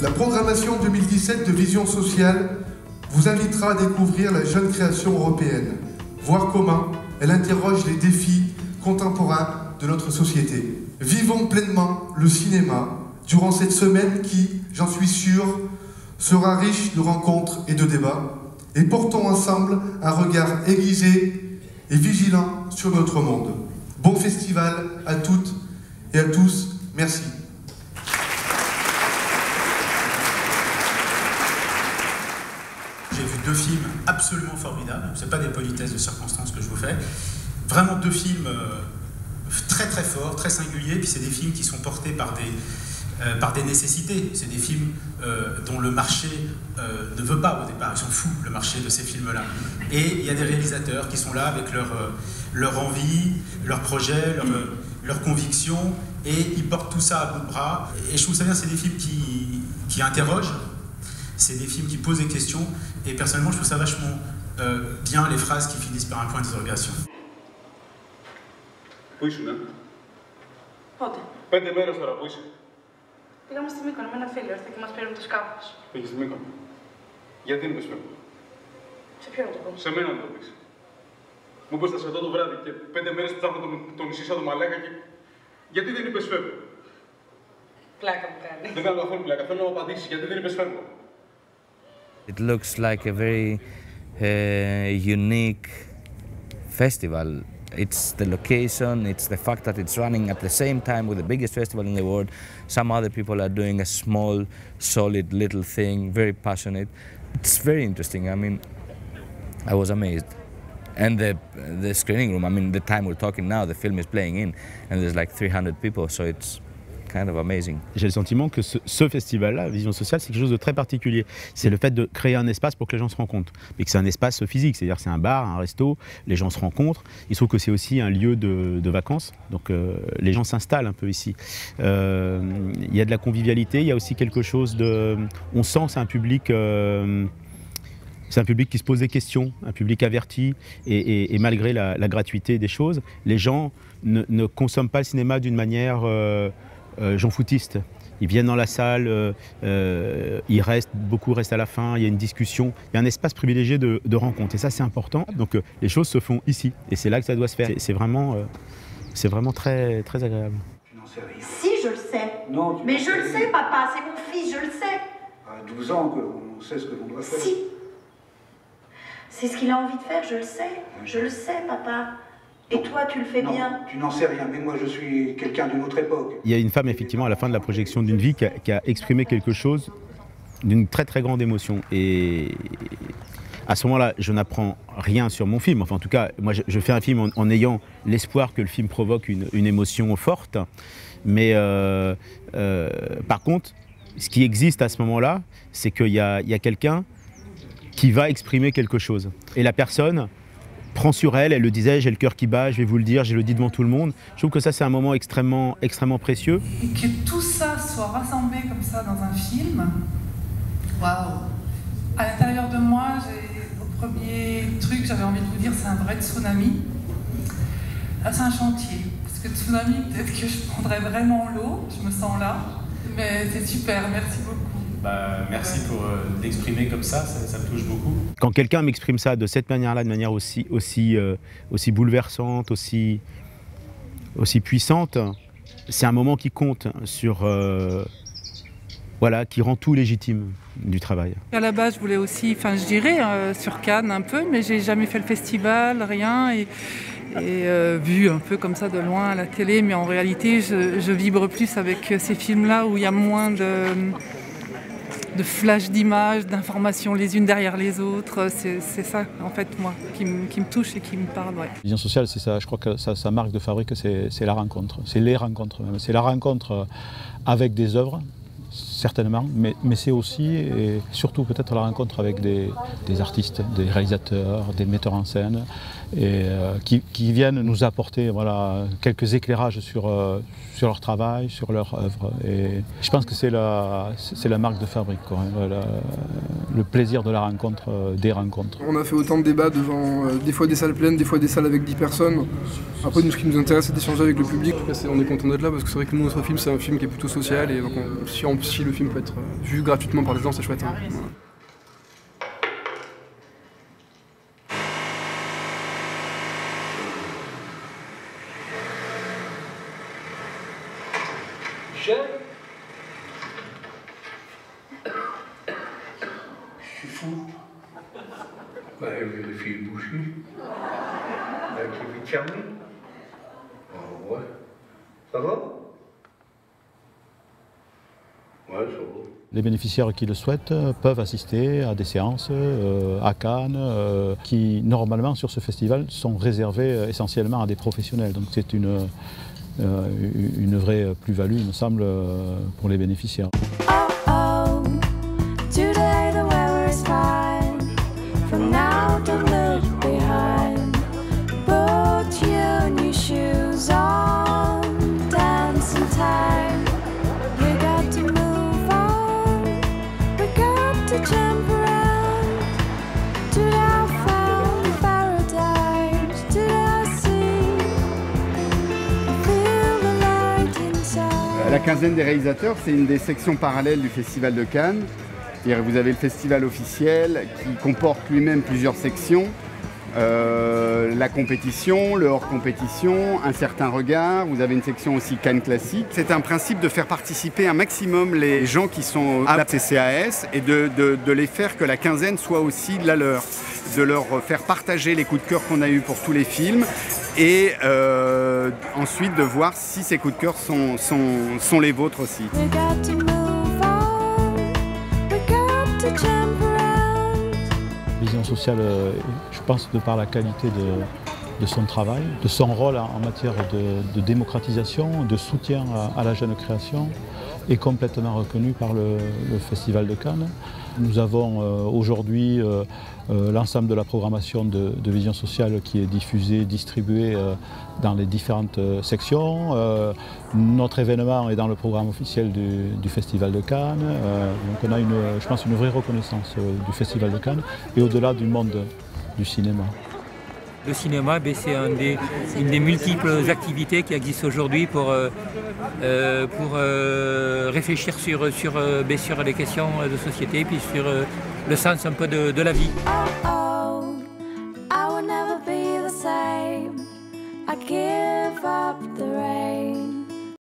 La programmation 2017 de Vision Sociale vous invitera à découvrir la jeune création européenne, voir comment elle interroge les défis contemporains de notre société. Vivons pleinement le cinéma durant cette semaine qui, j'en suis sûr, sera riche de rencontres et de débats, et portons ensemble un regard aiguisé et vigilant sur notre monde. Bon festival à toutes et à tous. Merci. J'ai vu 2 films absolument formidables. Ce n'est pas des politesses de circonstances que je vous fais. Vraiment 2 films très très forts, très singuliers. Puis c'est des films qui sont portés par des nécessités. C'est des films dont le marché ne veut pas au départ. Ils sont fous, le marché de ces films-là. Et il y a des réalisateurs qui sont là avec leur envie, leur projet, leur conviction. Et ils portent tout ça à bout de bras. Et je trouve ça bien, c'est des films qui interrogent. C'est des films qui posent des questions. Et personnellement, je trouve ça vachement bien les phrases qui finissent par un point d'interrogation. Πού ήσουν, Πότε? 5 μέρες τώρα, πού είσαι? Πήγαμε στη Μύκονο με ένα φίλο, ήρθε και μας πήρε με το σκάφος. Πήγες στη Μύκονο. Γιατί δεν είπες φεύγω? Σε ποιον να το πω? Σε μένα να το πεις. Μου είπες θα σε δω το βράδυ και 5 μέρες ψάχνω το νησί σαν το μαλάκα και... Γιατί δεν είπες φεύγω? Πλάκα μου κάνει. Δεν κάνω καθόλου πλάκα, θέλω να μου απαντήσεις. Γιατί δεν είπες φεύγω? It looks like a very unique festival. It's the location, it's the fact that it's running at the same time with the biggest festival in the world. Some other people are doing a small, solid little thing, very passionate. It's very interesting. I mean, I was amazed. And the screening room, I mean, the time we're talking now, the film is playing in, and there's like 300 people, so it's kind of amazing. J'ai le sentiment que ce festival-là, Vision Sociale, c'est quelque chose de très particulier. C'est le fait de créer un espace pour que les gens se rencontrent. Mais que c'est un espace physique, c'est-à-dire c'est un bar, un resto, les gens se rencontrent. Il se trouve que c'est aussi un lieu de vacances, donc les gens s'installent un peu ici. Il y a de la convivialité, il y a aussi quelque chose de... On sent que c'est un public... C'est un public qui se pose des questions, un public averti, et malgré la gratuité des choses, les gens ne consomment pas le cinéma d'une manière jean-foutiste. Ils viennent dans la salle, beaucoup restent à la fin, il y a une discussion, il y a un espace privilégié de rencontre, et ça c'est important. Donc les choses se font ici, et c'est là que ça doit se faire. C'est vraiment très, très agréable. Tu n'en sais rien. Si, je le sais. Non, mais je le sais, papa, c'est mon fils, je le sais. À 12 ans, on sait ce que l'on doit faire. Si. C'est ce qu'il a envie de faire, je le sais. Je le sais, papa. Et toi, tu le fais bien. Tu n'en sais rien, mais moi je suis quelqu'un d'une autre époque. Il y a une femme, effectivement, à la fin de la projection d'une vie, qui a exprimé quelque chose d'une très très grande émotion. Et à ce moment-là, je n'apprends rien sur mon film. Enfin, en tout cas, moi je fais un film en ayant l'espoir que le film provoque une émotion forte. Mais par contre, ce qui existe à ce moment-là, c'est qu'il y a quelqu'un qui va exprimer quelque chose. Et la personne prend sur elle le disait, j'ai le cœur qui bat, je vais vous le dire, je le dis devant tout le monde. Je trouve que ça c'est un moment extrêmement précieux. Et que tout ça soit rassemblé comme ça dans un film, waouh! À l'intérieur de moi, au premier truc, j'avais envie de vous dire, c'est un vrai tsunami. Là, c'est un chantier. Parce que tsunami, peut-être que je prendrais vraiment l'eau, je me sens là. Mais c'est super, merci beaucoup. Merci pour l'exprimer comme ça me touche beaucoup. Quand quelqu'un m'exprime ça de cette manière-là, de manière aussi bouleversante, aussi puissante, c'est un moment qui compte sur... voilà, qui rend tout légitime du travail. À la base, je voulais aussi, je dirais sur Cannes un peu, mais j'ai jamais fait le festival, rien, et vu un peu comme ça de loin à la télé, mais en réalité, je vibre plus avec ces films-là où il y a moins de flash d'images, d'informations les unes derrière les autres. C'est ça, en fait, moi, qui me touche et qui me parle. Ouais. Vision Sociale, c'est ça, je crois que sa marque de fabrique, c'est la rencontre. C'est les rencontres même. C'est la rencontre avec des œuvres, certainement, mais c'est aussi et surtout peut-être la rencontre avec des artistes, des réalisateurs, des metteurs en scène, et qui viennent nous apporter quelques éclairages sur leur travail, sur leur œuvre. Et je pense que c'est la marque de fabrique, quoi, le plaisir de la rencontre, des rencontres. On a fait autant de débats devant des fois des salles pleines, des fois des salles avec 10 personnes. Après, nous, ce qui nous intéresse, c'est d'échanger avec le public. On est content d'être là parce que c'est vrai que nous, notre film, c'est un film qui est plutôt social. Et donc si le film peut être vu gratuitement par les gens, c'est chouette. Hein. Voilà. Je suis fou. Bah, les filles bouchées. Avec les vies fermées. Oh, ouais. Ça va? Ouais, ça va. Les bénéficiaires qui le souhaitent peuvent assister à des séances à Cannes qui, normalement, sur ce festival, sont réservées essentiellement à des professionnels. Donc c'est une vraie plus-value, il me semble, pour les bénéficiaires. La quinzaine des réalisateurs, c'est une des sections parallèles du Festival de Cannes. Vous avez le festival officiel qui comporte lui-même plusieurs sections. La compétition, le hors-compétition, un certain regard. Vous avez une section aussi Cannes classique. C'est un principe de faire participer un maximum les gens qui sont à la CCAS et de les faire que la quinzaine soit aussi la leur. De leur faire partager les coups de cœur qu'on a eus pour tous les films et ensuite de voir si ces coups de cœur sont les vôtres aussi. Vision sociale, je pense, de par la qualité de son travail, de son rôle en matière de démocratisation, de soutien à la jeune création, est complètement reconnu par le Festival de Cannes. Nous avons aujourd'hui l'ensemble de la programmation de Vision sociale qui est diffusée, distribuée dans les différentes sections. Notre événement est dans le programme officiel du Festival de Cannes. Donc on a, je pense, une vraie reconnaissance du Festival de Cannes et au-delà du monde du cinéma. Le cinéma, c'est une des multiples activités qui existent aujourd'hui pour réfléchir sur les questions de société et puis sur le sens un peu de la vie.